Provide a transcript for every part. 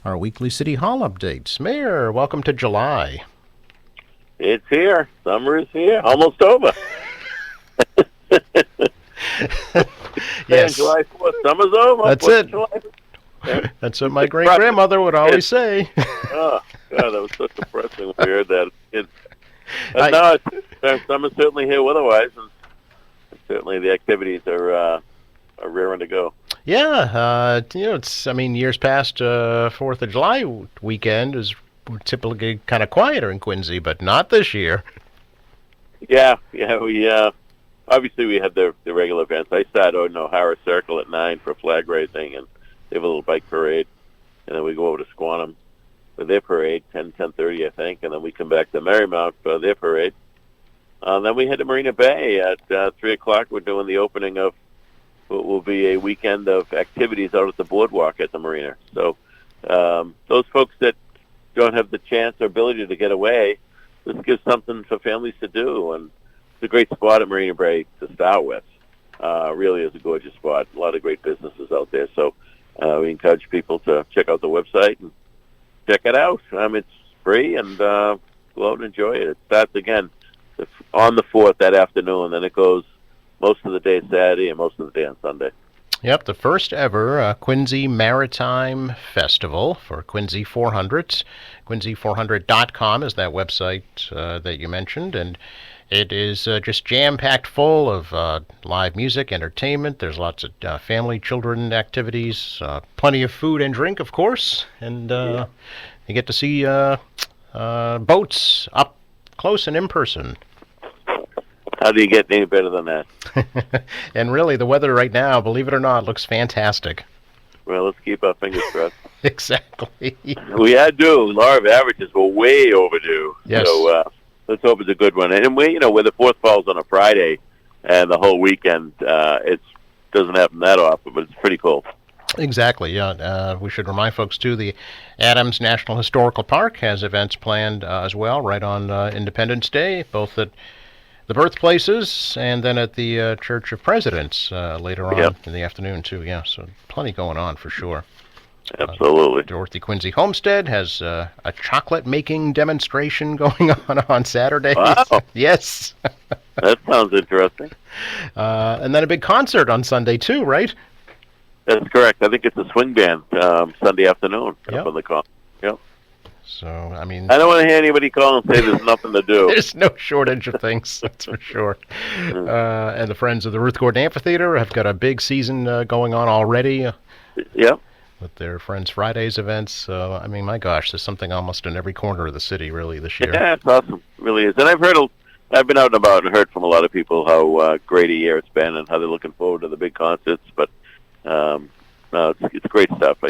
our weekly City Hall updates. Mayor, welcome to July. It's here. Summer is here. Almost over. Yes. July 4th. Summer's over. That's it. That's what my great-grandmother would always say. Oh, God, that was so depressing when we heard that. But no, summer's certainly here weather-wise, and certainly the activities are raring to go. Yeah, years past 4th of July weekend is typically kind of quieter in Quincy, but not this year. Yeah, we obviously we had the regular events. I sat out in O'Hara Circle at 9 for flag raising, and they have a little bike parade, and then we go over to Squantum for their parade, 10:30, I think, and then we come back to Marymount for their parade. Then we head to Marina Bay at 3 o'clock. We're doing the opening of what will be a weekend of activities out at the boardwalk at the marina. So those folks that don't have the chance or ability to get away, this gives something for families to do. And it's a great spot at Marina Bay to start with. Really is a gorgeous spot. A lot of great businesses out there. So we encourage people to check out the website and check it out. It's free, and go out and enjoy it. It starts again on the 4th that afternoon, then it goes most of the day Saturday and most of the day on Sunday. Yep, the first ever Quincy Maritime Festival for Quincy 400s. Quincy400.com is that website that you mentioned, and it is just jam-packed full of live music, entertainment. There's lots of family, children activities, plenty of food and drink, of course, and you get to see boats up close and in person. How do you get any better than that? And really, the weather right now, believe it or not, looks fantastic. Well, let's keep our fingers crossed. Exactly. We had due. Law of averages were way overdue. Yes. So let's hope it's a good one. And where the 4th falls on a Friday and the whole weekend, it doesn't happen that often, but it's pretty cool. Exactly, yeah. We should remind folks, too, the Adams National Historical Park has events planned as well, right on Independence Day, both at the birthplaces and then at the Church of Presidents later on in the afternoon, too, yeah. So plenty going on for sure. Absolutely. Dorothy Quincy Homestead has a chocolate-making demonstration going on Saturday. Wow. Yes. That sounds interesting. And then a big concert on Sunday, too, right? That's correct. I think it's a swing band Sunday afternoon up on the con. Yep. So, I mean, I don't want to hear anybody call and say there's nothing to do. There's no shortage of things, that's for sure. And the Friends of the Ruth Gordon Amphitheater have got a big season going on already. Yep. With their Friends Fridays events. So, I mean, my gosh, there's something almost in every corner of the city, really, this year. Yeah, it's awesome. It really is. And I've been out and about and heard from a lot of people how great a year it's been and how they're looking forward to the big concerts. But it's great stuff. I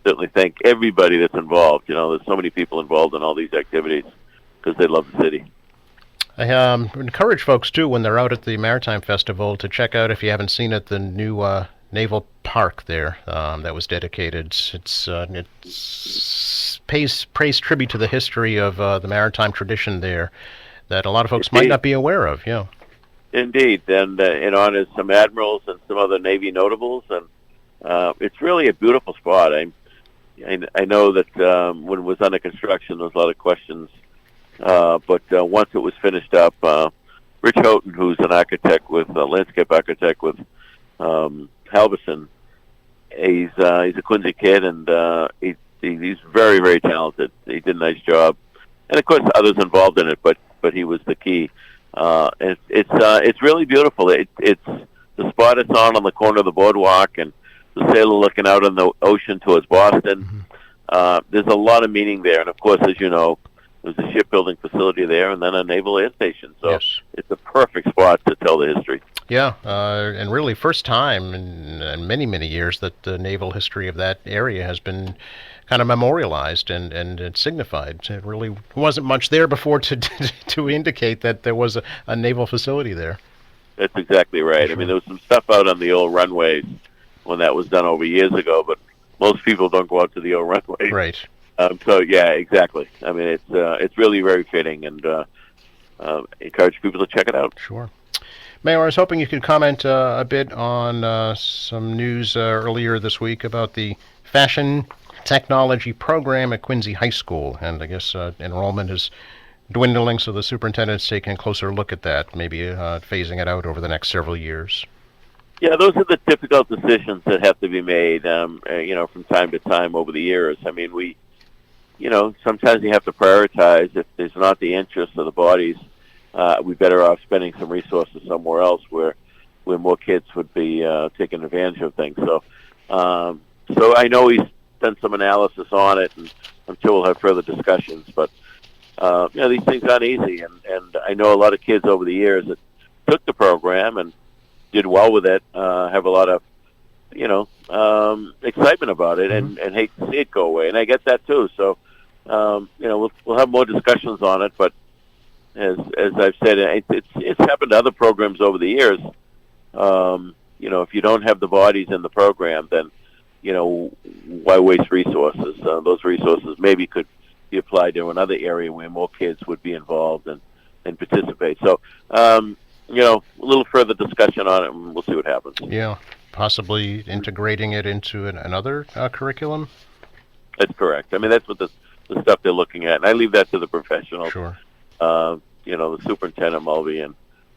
certainly thank everybody that's involved. There's so many people involved in all these activities because they love the city. I encourage folks, too, when they're out at the Maritime Festival to check out, if you haven't seen it, the new Naval Park there that was dedicated. It pays tribute to the history of the maritime tradition there that a lot of folks might not be aware of. Yeah. Indeed, and it honors some admirals and some other Navy notables, and it's really a beautiful spot. I know that when it was under construction, there was a lot of questions, but once it was finished up, Rich Houghton, who's an architect with landscape architect with Halverson, he's a Quincy kid, and he's very, very talented. He did a nice job, and of course others involved in it, but he was the key. And it's really beautiful. It's the spot it's on the corner of the boardwalk, and the sailor looking out on the ocean towards Boston. Mm-hmm. There's a lot of meaning there, and of course, as you know, there's a shipbuilding facility there, and then a naval air station. So It's a perfect spot to tell the history. Yeah, and really first time in many, many years that the naval history of that area has been kind of memorialized and it's signified. It really wasn't much there before to indicate that there was a naval facility there. That's exactly right. Sure. I mean, there was some stuff out on the old runways when that was done over years ago, but most people don't go out to the old runways. Right. So yeah, exactly. I mean, it's really very fitting, and encourage people to check it out. Sure. Mayor, I was hoping you could comment a bit on some news earlier this week about the Fashion technology program at Quincy High School, and I guess enrollment is dwindling, so the superintendent's taking a closer look at that, maybe phasing it out over the next several years. Yeah, those are the difficult decisions that have to be made, from time to time over the years. I mean, sometimes you have to prioritize. If there's not the interest of the bodies, we're better off spending some resources somewhere else where more kids would be taking advantage of things. So I know he's done some analysis on it, and I'm sure we'll have further discussions. But these things aren't easy, and I know a lot of kids over the years that took the program and did well with it, have a lot of excitement about it, and hate to see it go away. And I get that too. So we'll have more discussions on it. But as I've said, it's happened to other programs over the years. If you don't have the bodies in the program, then why waste resources? Those resources maybe could be applied to another area where more kids would be involved and participate. So a little further discussion on it, and we'll see what happens. Yeah, possibly integrating it into another curriculum. That's correct. I mean, that's what the stuff they're looking at, and I leave that to the professionals. Sure. The superintendent Mulvey and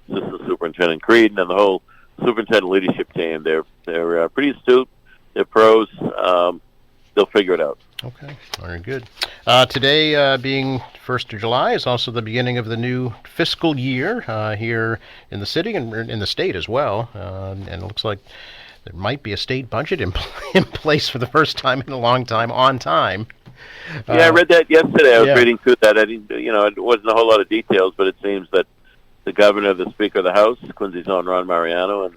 assistant superintendent Creed and the whole superintendent leadership team. They're pretty astute. They're pros. They'll figure it out. Okay, very good. Today, being 1st of July, is also the beginning of the new fiscal year here in the city and in the state as well. And it looks like there might be a state budget in place for the first time in a long time, on time. Yeah, I read that yesterday. I was reading through that. I didn't, it wasn't a whole lot of details, but it seems that the governor, the Speaker of the House, Quincy's own Ron Mariano, and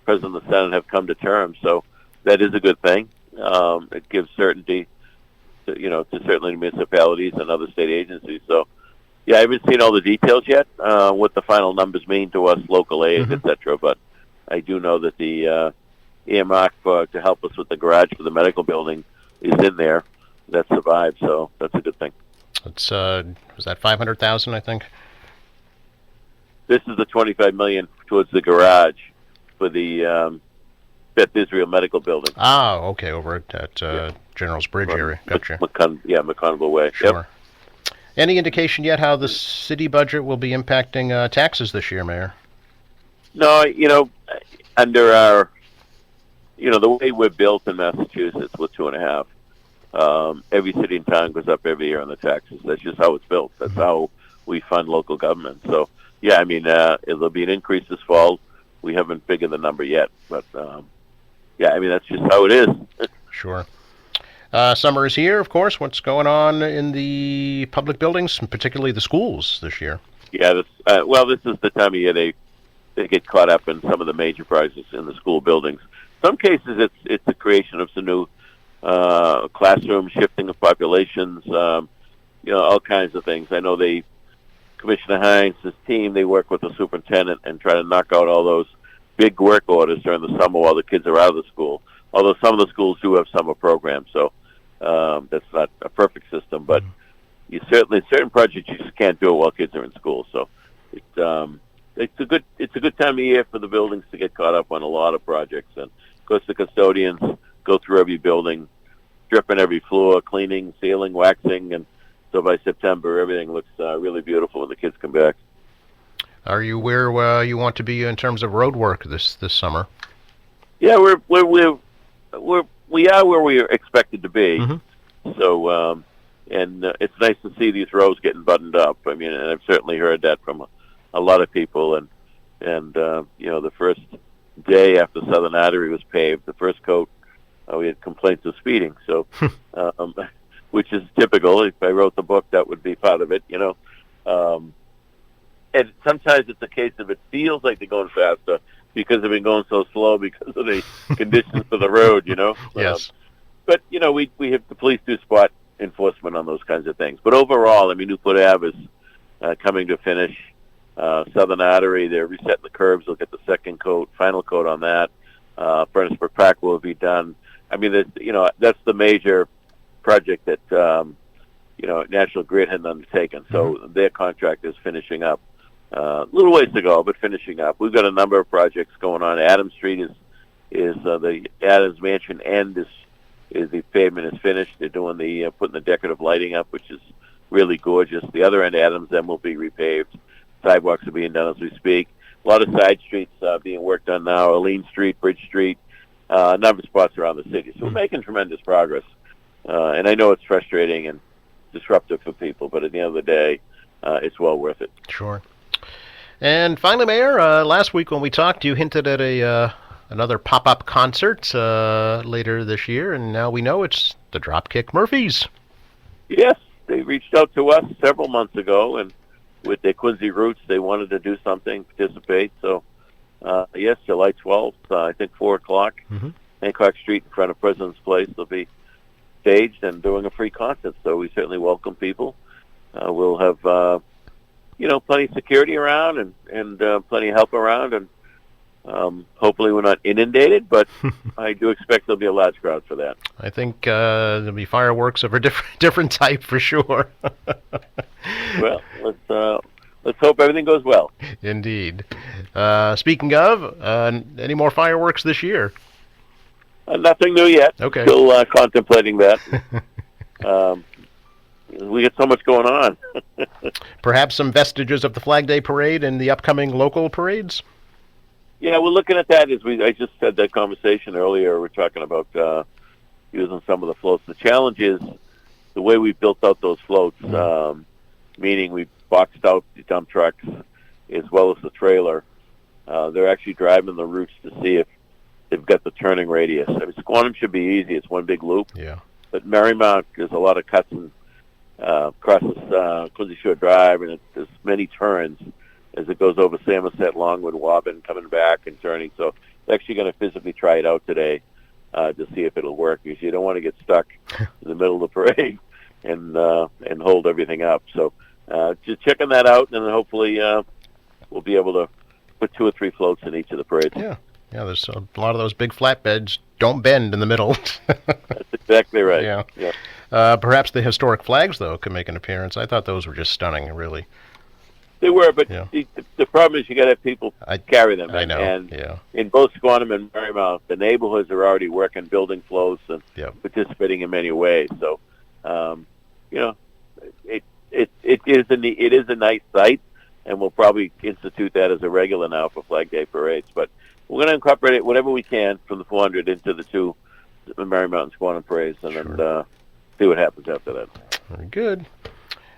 President of the Senate have come to terms. So that is a good thing. It gives certainty to certainly municipalities and other state agencies. So, I haven't seen all the details yet, what the final numbers mean to us, local aid, et cetera. But I do know that the earmark to help us with the garage for the medical building is in there. That survived, so that's a good thing. It's was that $500,000, I think? This is the $25 million towards the garage for the Beth Israel Medical Building. Ah, okay, over at General's Bridge area. Gotcha. McConville Way. Sure. Yep. Any indication yet how the city budget will be impacting taxes this year, Mayor? No, under our, the way we're built in Massachusetts with 2.5. Every city and town goes up every year on the taxes. That's just how it's built. That's how we fund local government. So, it'll be an increase this fall. We haven't figured the number yet, but that's just how it is. Sure. Summer is here, of course. What's going on in the public buildings, and particularly the schools this year? Yeah, this is the time of year they get caught up in some of the major projects in the school buildings. Some cases it's the creation of some new classrooms, shifting of populations, all kinds of things. I know Commissioner Hines, his team, they work with the superintendent and try to knock out all those big work orders during the summer while the kids are out of the school. Although some of the schools do have summer programs, so that's not a perfect system. But you certainly certain projects you just can't do it while kids are in school. So it's a good time of year for the buildings to get caught up on a lot of projects. And of course the custodians go through every building, stripping every floor, cleaning, sealing, waxing, and so by September everything looks really beautiful when the kids come back. Are you where you want to be in terms of road work this summer? Yeah, we are where we are expected to be. So, it's nice to see these roads getting buttoned up. I mean, and I've certainly heard that from a lot of people. And the first day after Southern Artery was paved, the first coat, we had complaints of speeding. So, which is typical. If I wrote the book, that would be part of it. And sometimes it's a case of it feels like they're going faster because they've been going so slow because of the conditions of the road, Yes. But, we have the police do spot enforcement on those kinds of things. But overall, I mean, Newport Ave is coming to finish. Southern Artery, they're resetting the curbs. They'll get the second coat, final coat on that. Furnaceburg Park will be done. I mean, that's the major project that, National Grid had undertaken. So their contract is finishing up. A little ways to go, but finishing up. We've got a number of projects going on. Adams Street is the Adams Mansion end is The pavement is finished. They're doing the putting the decorative lighting up, which is really gorgeous. The other end, Adams End, will be repaved. Sidewalks are being done as we speak. A lot of side streets being worked on now. Aline Street, Bridge Street, a number of spots around the city. So we're making tremendous progress. And I know it's frustrating and disruptive for people, but at the end of the day, it's well worth it. Sure. And finally, Mayor, last week when we talked, you hinted at another pop-up concert later this year, and now we know it's the Dropkick Murphys. Yes, they reached out to us several months ago, and with their Quincy roots, they wanted to do something, participate. So, yes, July 12th, I think 4 o'clock, Hancock Street in front of President's Place. They'll be staged and doing a free concert, so we certainly welcome people. We'll have, plenty of security around and plenty of help around, and hopefully we're not inundated, but I do expect there'll be a large crowd for that. I think there'll be fireworks of a different type for sure. Well, let's hope everything goes well. Indeed. Speaking of, any more fireworks this year? Nothing new yet. Okay. Still contemplating that. We get so much going on. Perhaps some vestiges of the Flag Day Parade and the upcoming local parades? Yeah, we're looking at that. I just had that conversation earlier. We're talking about using some of the floats. The challenge is the way we built out those floats, meaning we boxed out the dump trucks as well as the trailer. They're actually driving the routes to see if they've got the turning radius. I mean, Squantum should be easy. It's one big loop. Yeah. But Marymount, there's a lot of cuts and crosses Quincy Shore Drive, and there's many turns as it goes over Samoset, Longwood, Woburn, coming back and turning. So we're actually going to physically try it out today to see if it'll work, because you don't want to get stuck in the middle of the parade and hold everything up. So just checking that out, and then hopefully we'll be able to put 2 or 3 floats in each of the parades. Yeah, there's a lot of those big flatbeds don't bend in the middle. That's exactly right. Yeah. Perhaps the historic flags, though, could make an appearance. I thought those were just stunning, really. They were, but the problem is you got to have people carry them. I know. And in both Squantum and Marymount, the neighborhoods are already working, building floats and participating in many ways. So, it is a nice site, and we'll probably institute that as a regular now for Flag Day parades. But we're going to incorporate it whatever we can from the 400 into the 2 Marymount and Squantum parades, and then see what happens after that. Very good.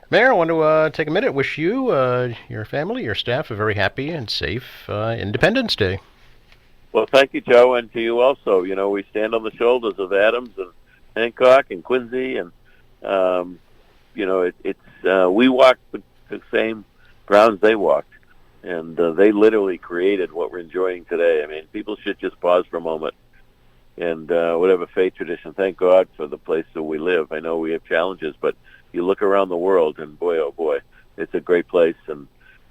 Mayor, I want to take a minute, wish you, your family, your staff a very happy and safe Independence Day. Well, thank you, Joe, and to you also. You know, we stand on the shoulders of Adams and Hancock and Quincy, and, we walk the same grounds they walked, and they literally created what we're enjoying today. I mean, people should just pause for a moment and whatever faith tradition, thank God for the place that we live. I know we have challenges, but you look around the world, and boy, oh boy, it's a great place, and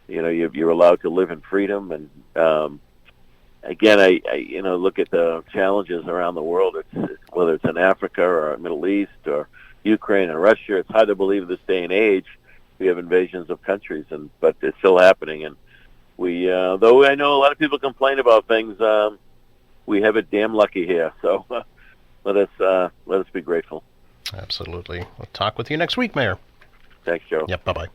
you're allowed to live in freedom. And again, I look at the challenges around the world. It's whether it's in Africa or Middle East or Ukraine and Russia. It's hard to believe this day and age we have invasions of countries, but it's still happening. And we, though I know a lot of people complain about things, we have it damn lucky here. So let us be grateful. Absolutely. We'll talk with you next week, Mayor. Thanks, Joe. Yep, bye-bye.